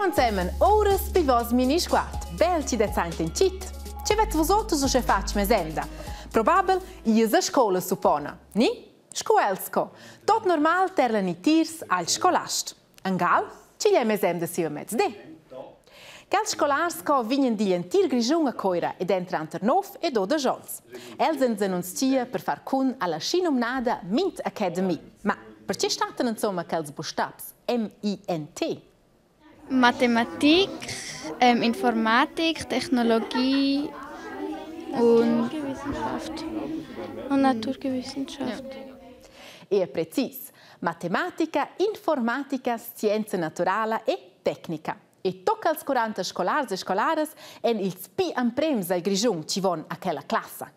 insieme ora bei vos mini squad. Bel ci de zaint in cit. Ci vet vos otto so che fac mesenda. Probabil ies a scola suppona. Ni? Scoelsko. Tot normal terlani tirs al scolast. Angal ci gli mesenda si a mezz de. Cal scolarsko vignen di tir grigiun a coira ed entranter 9 e 12 giorns. Els ens annunzia per far cun alla scinomnada Mint Academy. Ma perché staten insomma quels buchstabs MINT? Mathematik, Informatik, Technologie und Wissenschaft. Und Naturgewissenschaft. E precis. Matematica, Informatica, Scienza Naturala e Tecnica. E tocca als 40 scolars e scolares en ils pi amprems al grigiun ci von a quella classa.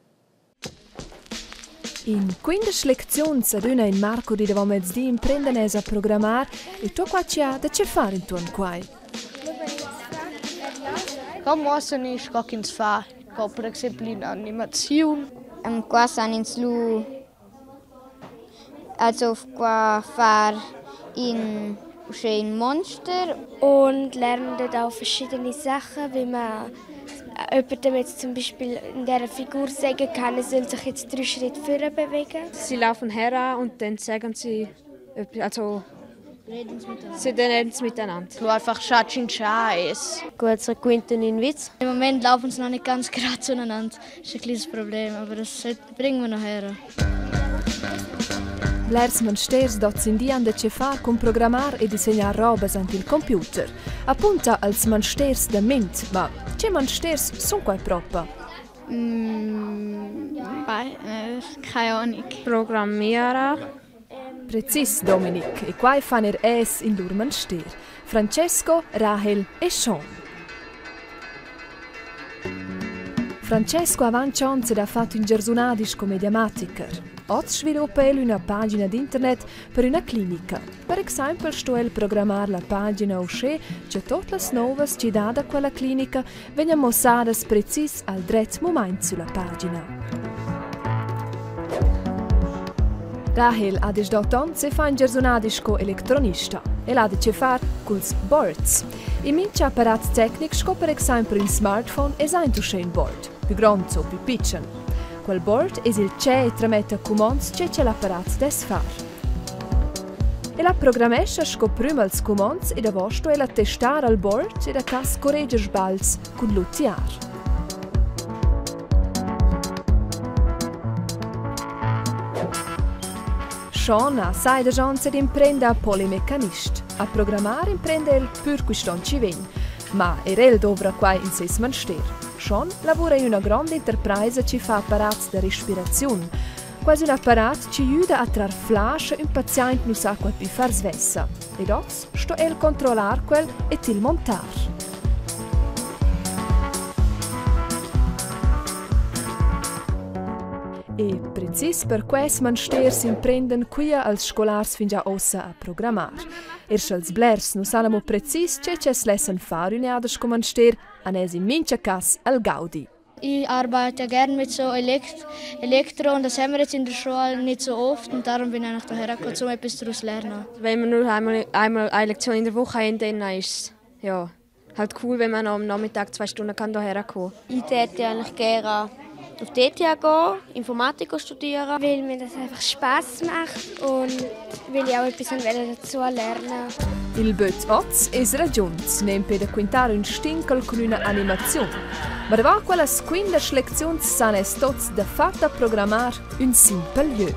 In 15 lezioni aduna in Marco di devom di imprendenesa a programmar e tu qua c'ha da ce fare in tuon quai. Come sono i scoccins fa, come per esempio in animazione. Qua sono in slu, also qua far in ein Monster. Und lernen dort auch verschiedene Sachen, wie man jemandem jetzt zum Beispiel in dieser Figur sagen kann, er soll sich jetzt 3 Schritte vorne bewegen. Sie laufen her und dann sagen sie, also sie reden miteinander. Nur einfach Schatschin-Scheiß. Gut, so Quinten in Witz. Im Moment laufen sie noch nicht ganz gerade zueinander. Das ist ein kleines Problem, aber das bringen wir noch her. Blers Mansters dort sind die an de ce far con programmar e disegnar robes ant il computer. Appunta als Mansters de Mint, ma ce Mansters son quai proppa? Keine Ahnung. Programmierer. Precis, Dominik, e quai fan es in lur Manster. Francesco, Rahel e Sean. Francesco avan chance da fatto in gersunadis come mediamatiker. Oggi sviluppa una pagina d'internet per una clinica. Per esempio, sto el programmar la pagina usce che tutte le novas ci dà da quella clinica vengono mostrate precis al dret moment sulla pagina. Rahel ha des doton se fa in gersunadis co eletronista e l'ha de far culs boards. I minci apparat tecnic sco per esempio in smartphone e sa in board, più grande o più piccolo. Quel board es il c'è tramette commands c'è l'apparat des far. E la programmescia scoprima els commands e davosto e la testar al board e da cas corregger sbalz con l'utiar. Sean ha sai da chance di imprende a polimeccanist. A programmare imprende il pur quiston ci ven, ma el dovra qua in ses manster. Sean lavora in una grande enterprise che fa apparati di respirazione. Quasi un apparato ci aiuta a trar flash un paziente non sa qual più far svessa. E dopo sto el controllar quel e til montar. E precis per questo manster si imprendono qui als scolars fin già ossa a programmar. Erst als blers non sanno precis c'è lessen fare uniadas come manster anes in mincha cas al Gaudi. Ich arbeite gerne mit so Elektro und das haben wir jetzt in der Schule nicht so oft und darum bin ich hierher gekommen, um etwas daraus zu lernen. Wenn wir nur einmal eine Lektion in der Woche haben, dann ist es halt cool, wenn man am Nachmittag 2 Stunden hierher kommen kann. Ich würde eigentlich gerne auf die ETH gehen, Informatik studieren. Weil mir das einfach Spass macht und will ich auch etwas dazu lernen. Il böt oz es raggiunts, nempe da quintare un stinkel con una animazione. Ma da quella 15 lezioni san es tots da fatta programmar un simple lieu.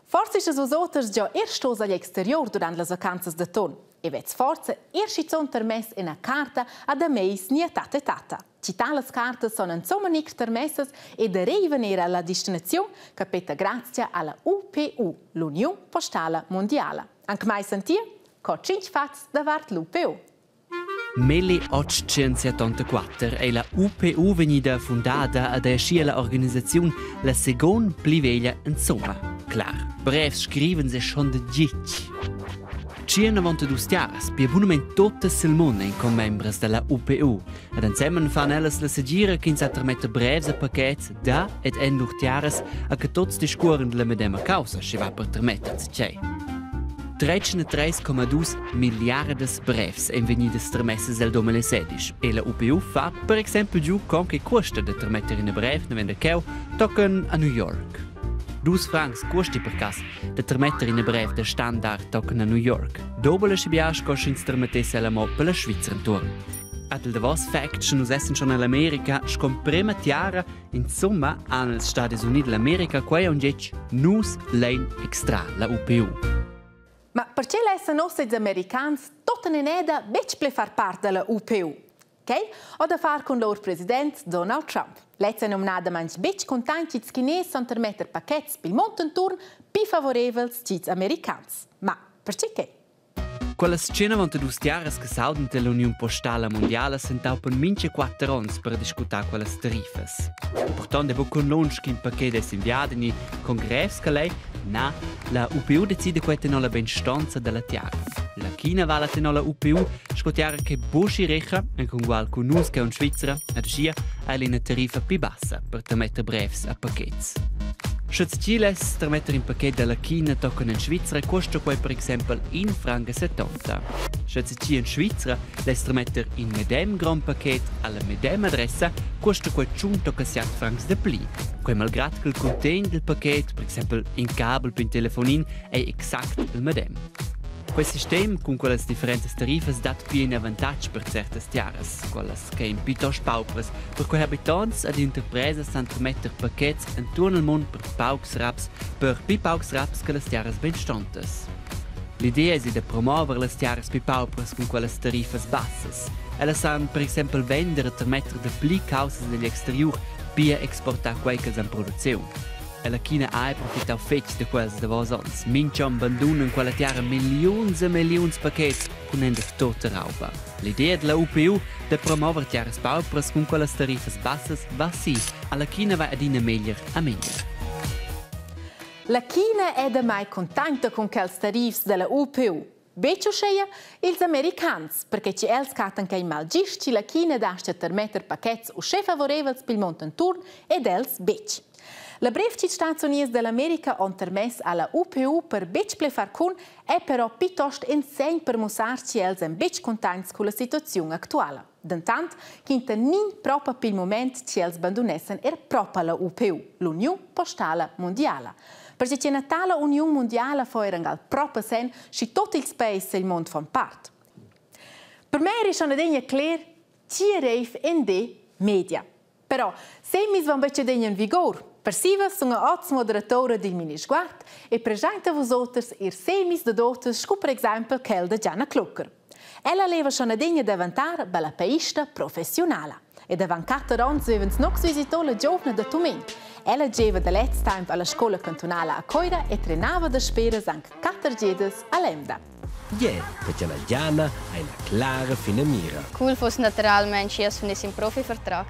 Forse ist es was oters già erstos agli exterior durant las vacanzas de ton. E vez forza erschizzon termess in a carta ad a meis nia tata. Citalas cartas sono insomma nicht termessas e derivan era la destinazione capita grazie alla UPU, l'Unione Postale Mondiale. Anche mai sentir? Co 5 fats davart l'UPU. 1874 e la UPU venida fundata ad esci la organizzazione la seconda pli veglia insomma. Clar, brevs scriven se schon de gitch. Circa 22 jares bebunement totes il mondo in membres della UPU. Ed insieme fan elles la segira che insatramente brevs a paquets da ed en durch jares a che tots discuren la medema causa si va per permettere c'è. 3,2 miliardas brevs en venidas termessas del 2016 e la UPU fa, per esempio, giù con che costa da termettere in brev ne vende cheu toccano a New York. 2 francs costi per cas da termettere in brev da standard toccano a New York. Dopo la scibiasca costa in termettesse alla mo per la Svizzera intorno. Adel de vos facts nus essen schon all'America scom prima tiara, insomma, als Stati Uniti l'America quai un getch nus lein extra, la UPU. Ma perché l'essen nostri americans tutta neneda bec ple far parte della UPU? Ok? O da far con loro president Donald Trump. L'essen nominada manch bec contanti i chinesi son termetter paquets pil montenturn pi favorevels ciz americans. Ma perché che? Quella scena vonta dus tiaras che sauden dell'Unione Postale Mondiale sentau per mince 4 ans per discutar quelles tarifas. Portant debo conosc che in paquet es inviadini con grevs che lei, na, la UPU decide quette no la benstanza della tiara. La China va la tenola UPU scotiara che Boschi recha, e con qual conus che un Svizzera, ad scia, ha una tarifa più bassa per mettere brevs a paquets. Schutz Chiles, per mettere in paquet della China toccano in Svizzera, costa quei per esempio in franca 70. Schutz Chi in Svizzera, l'estr mettere in medem gran paquet alla medem adressa, costa quei 100 francs de pli. Quei malgrad che il content del paquet, per esempio in cabel per in telefonin, è exact il medem. Questo sistema, con quelle differenti tariffe, dà più un vantaggio per certe tiaras, quelle che in piuttosto paupers, per cui abitanti ed imprese stanno mettere paquets intorno al mondo per paucs raps che le tiaras benstantes. L'idea è di promuovere le tiaras più paupers con quelle tariffe basse. Elles sanno, per esempio, vendere per mettere de pli causes degli exterior per esportare quelle che sono in produzione. E la China ha approfittato fetch di quels de vos ons. Minchia abbandonano in quella tiara milioni e milioni di paquets con ende tutta roba. L'idea della UPU di promuovere tiaras paupers con quelle tariffe basse va sì, alla China va ad in meglio a meglio. La China è da mai contenta con quelle tariffe della UPU. Beccio sceia ils americans, perché ci els catan che mal gisci la China dascia per mettere paquets usce favorevels pil montenturn ed els becci. La brevci Stati Uniti dell'America han permesso alla UPU per bec ple far cun è però piuttosto insegn per mostrarci els en bec contents con la situazione attuale. Dentant, quinta nin proprio per il momento ci els bandonessen proprio la UPU, l'Unione Postale Mondiale. Perché c'è una tale Unione Mondiale fuori al proprio sen, si tutti i paesi del mondo fanno parte. Per me è una degna chiara, ci arriva in dei media. Però, se mi va invece in vigore, persiva sono 8 moderatori del Minisguard e presenta vos outros semis de dotes, come per esempio quel di Gianna Klucker. Ella leva una degna diventare balapeista professionale. E davant 4 anni avevano nog visitato la giovane da Tumin. Ella geva da let's tempo alla scuola cantonale a Coira e trenava da speras anche 4 gedes a Lemda. Perché la Gianna ha una clara fine mira. Cool fosse naturalmente se finisse in profi-vertrag.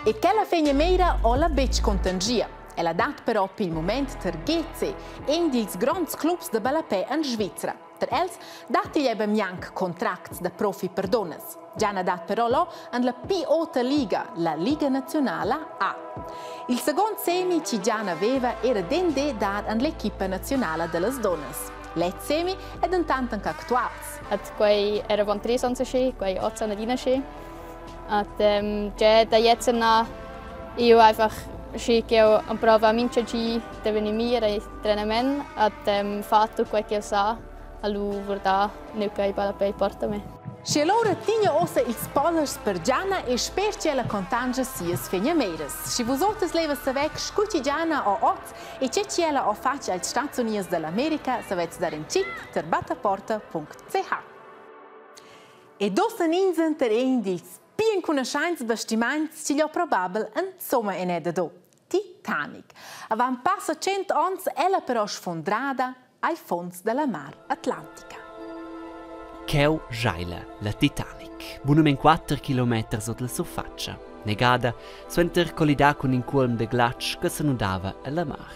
E quella fine mira ha la bec contangia. Ella dat però per il momento ter GC, un dei grandi clubs de balapè in Svizzera. Per els dat il eben jank contracts da profi per donnes. Gianna dat però lo in la più alta liga, la Liga Nazionale A. Il secondo semi che Gianna aveva era dende dat in l'equipa nazionale delle donnes. Let semi ed intanto anche attuals. Quei eravamo 3 anni sche, quei 8 anni sche. Da jetzt io einfach che ho provato a vincere da venire ai training e fatto quel che sa allo vorda ne che balapè porta me. Se allora tinha ossa il spoilers per Gianna e spero che la contangia sia sfegnameres. Se vos outros leva savec scuti Gianna o 8 e che ella o faccia agli Stati Uniti dell'America savets dar in cit terbataporta.ch. E dossen insen ter indils pien conoscenze vestiments ci gli ho probabile insomma in edado. Titanic. Avan passa 100 anni ella però sfondrada ai fondi della Mar Atlantica. Cheu Jaila, la Titanic, buonamente 4 km sotto la surfaccia, negada, suenter collidà con un colm de glatsch che se nudava alla mar.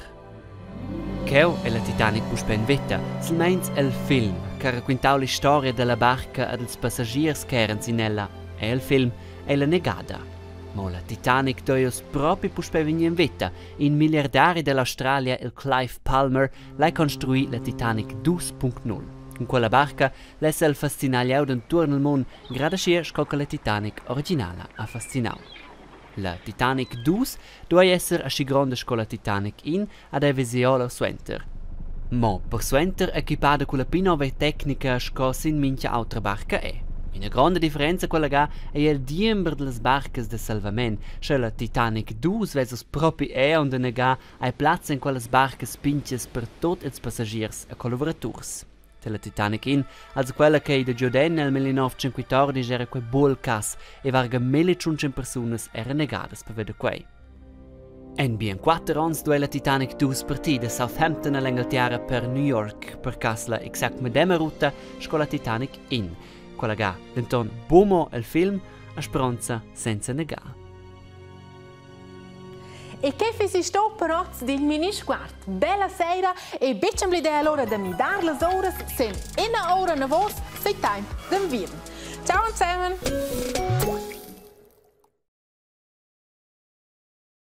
Cheu è la Titanic puspe in vetta, silmeins è il film, che raccontava la storia della barca e dei passagieri che erano in ella, e il film è la negada. Ma la Titanic doios proprio puspe in vetta, il miliardario dell'Australia, il Clive Palmer, l'ha costruito la Titanic 2.0. In quella barca lesse il fascinagliau d'intorno al mondo, grada scia scocca la Titanic originale a fascinau. La Titanic 2 doveva essere a sci grande scola Titanic in ad Evisiola Swenter. Ma per Swenter equipada con la più nuova tecnica scossa in minchia altra barca è. Una grande differenza quella che è il diember delle barche di salvamento, cioè la Titanic 2 versus proprio è onde nega ai platz in quelle barche spinches per tutti i passagieri e collaboratori. La Titanic in, also quella che da Giordano nel 1914 era quei bolcas e varga 1500 persone erano negate per vedere quei. En bien 4 anni dove la Titanic 2 partì da Southampton all'Inghilterra per New York per casla exact medema ruta con la Titanic in, quella che denton buomo il film a speranza senza negare. E che fai sto per oggi del mini-squart? Bella sera e becciam l'idea allora di mi dar le ore sen in una ora ne vos sei time d'invierno. Ciao zusammen!